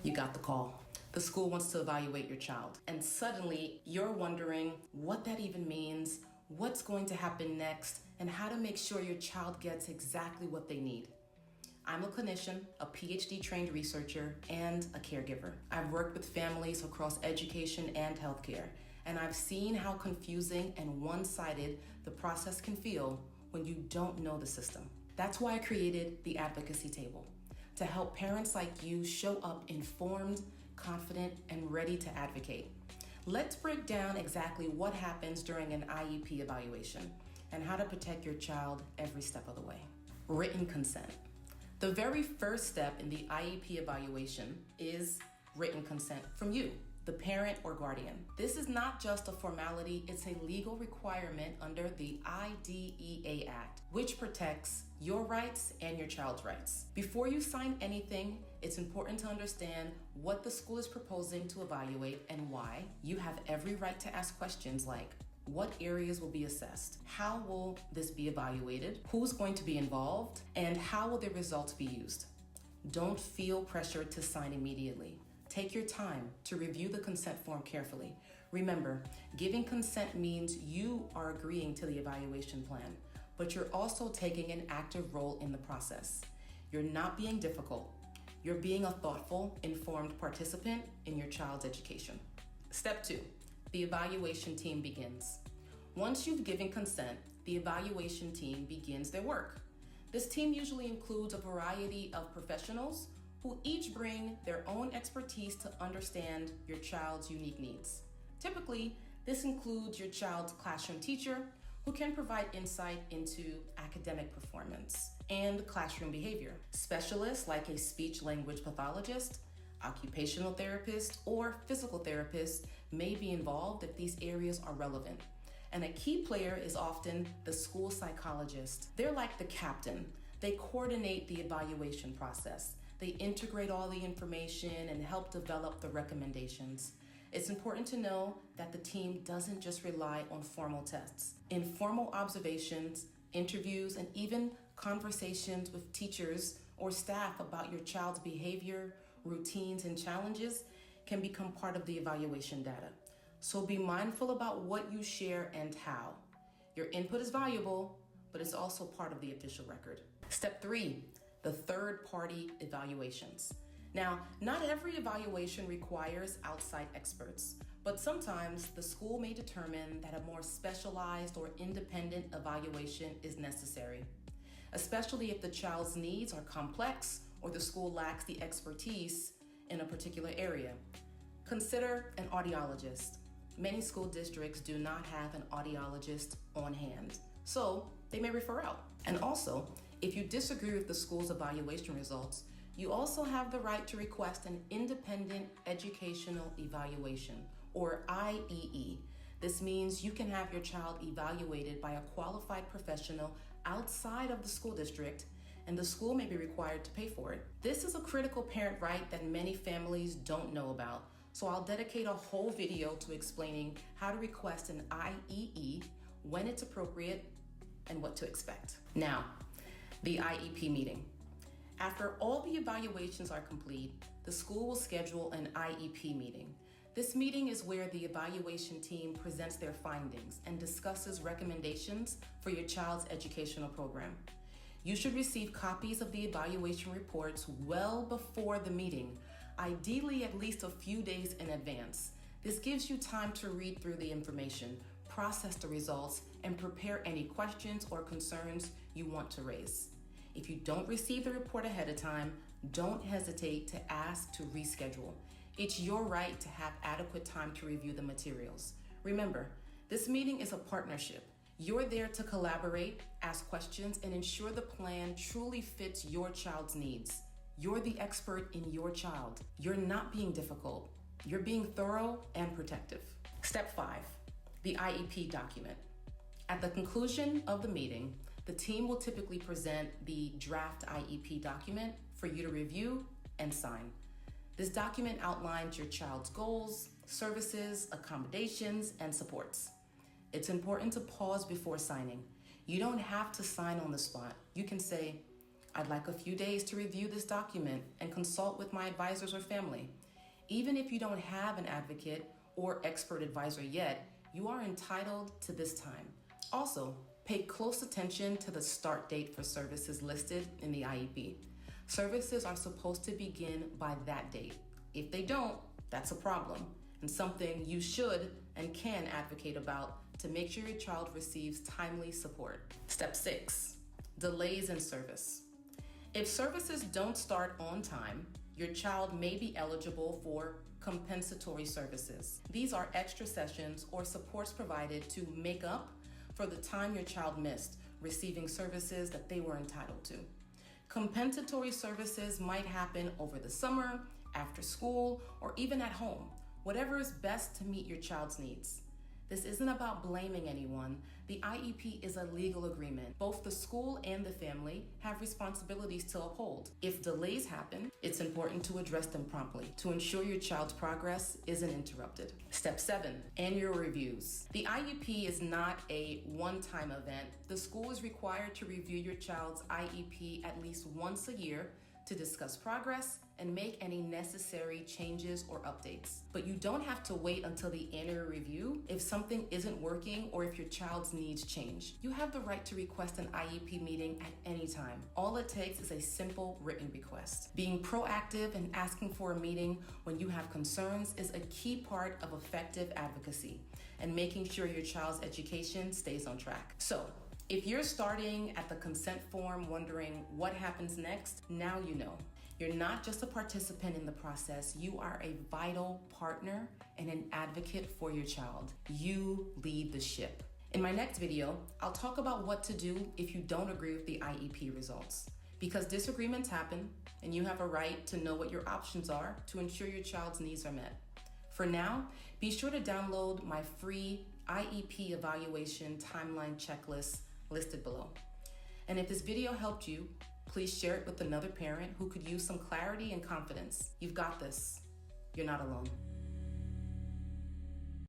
You got the call. The school wants to evaluate your child. And suddenly you're wondering what that even means, what's going to happen next, and how to make sure your child gets exactly what they need. I'm a clinician, a PhD trained researcher, and a caregiver. I've worked with families across education and healthcare, and I've seen how confusing and one-sided the process can feel when you don't know the system. That's why I created the Advocacy Table, to help parents like you show up informed, confident, and ready to advocate. Let's break down exactly what happens during an IEP evaluation and how to protect your child every step of the way. Written consent. The very first step in the IEP evaluation is written consent from you, the parent or guardian. This is not just a formality, it's a legal requirement under the IDEA Act, which protects your rights and your child's rights. Before you sign anything, it's important to understand what the school is proposing to evaluate and why. You have every right to ask questions like, what areas will be assessed? How will this be evaluated? Who's going to be involved? And how will the results be used? Don't feel pressured to sign immediately. Take your time to review the consent form carefully. Remember, giving consent means you are agreeing to the evaluation plan, but you're also taking an active role in the process. You're not being difficult. You're being a thoughtful, informed participant in your child's education. Step 2, the evaluation team begins. Once you've given consent, the evaluation team begins their work. This team usually includes a variety of professionals who each bring their own expertise to understand your child's unique needs. Typically, this includes your child's classroom teacher, who can provide insight into academic performance and classroom behavior. Specialists like a speech-language pathologist, occupational therapist, or physical therapist may be involved if these areas are relevant. And a key player is often the school psychologist. They're like the captain. They coordinate the evaluation process. They integrate all the information and help develop the recommendations. It's important to know that the team doesn't just rely on formal tests. Informal observations, interviews, and even conversations with teachers or staff about your child's behavior, routines, and challenges can become part of the evaluation data. So be mindful about what you share and how. Your input is valuable, but it's also part of the official record. Step 3, the third-party evaluations. Now, not every evaluation requires outside experts, but sometimes the school may determine that a more specialized or independent evaluation is necessary, especially if the child's needs are complex or the school lacks the expertise in a particular area. Consider an audiologist. Many school districts do not have an audiologist on hand, so they may refer out. And also, if you disagree with the school's evaluation results, you also have the right to request an independent educational evaluation, or IEE. This means you can have your child evaluated by a qualified professional outside of the school district, and the school may be required to pay for it. This is a critical parent right that many families don't know about, so I'll dedicate a whole video to explaining how to request an IEE, when it's appropriate, and what to expect. Now, the IEP meeting. After all the evaluations are complete, the school will schedule an IEP meeting. This meeting is where the evaluation team presents their findings and discusses recommendations for your child's educational program. You should receive copies of the evaluation reports well before the meeting, ideally at least a few days in advance. This gives you time to read through the information, process the results, and prepare any questions or concerns you want to raise. If you don't receive the report ahead of time, don't hesitate to ask to reschedule. It's your right to have adequate time to review the materials. Remember, this meeting is a partnership. You're there to collaborate, ask questions, and ensure the plan truly fits your child's needs. You're the expert in your child. You're not being difficult. You're being thorough and protective. Step 5, the IEP document. At the conclusion of the meeting, the team will typically present the draft IEP document for you to review and sign. This document outlines your child's goals, services, accommodations, and supports. It's important to pause before signing. You don't have to sign on the spot. You can say, I'd like a few days to review this document and consult with my advisors or family. Even if you don't have an advocate or expert advisor yet, you are entitled to this time. Also, pay close attention to the start date for services listed in the IEP. Services are supposed to begin by that date. If they don't, that's a problem and something you should and can advocate about to make sure your child receives timely support. Step 6, delays in service. If services don't start on time, your child may be eligible for compensatory services. These are extra sessions or supports provided to make up for the time your child missed receiving services that they were entitled to. Compensatory services might happen over the summer, after school, or even at home, whatever is best to meet your child's needs. This isn't about blaming anyone. The IEP is a legal agreement. Both the school and the family have responsibilities to uphold. If delays happen, it's important to address them promptly to ensure your child's progress isn't interrupted. Step 7, annual reviews. The IEP is not a one-time event. The school is required to review your child's IEP at least once a year to discuss progress and make any necessary changes or updates. But you don't have to wait until the annual review if something isn't working or if your child's needs change. You have the right to request an IEP meeting at any time. All it takes is a simple written request. Being proactive and asking for a meeting when you have concerns is a key part of effective advocacy and making sure your child's education stays on track. So, if you're starting at the consent form wondering what happens next, now you know. You're not just a participant in the process, you are a vital partner and an advocate for your child. You lead the ship. In my next video, I'll talk about what to do if you don't agree with the IEP results. Because disagreements happen, and you have a right to know what your options are to ensure your child's needs are met. For now, be sure to download my free IEP evaluation timeline checklist listed below. And if this video helped you, please share it with another parent who could use some clarity and confidence. You've got this. You're not alone.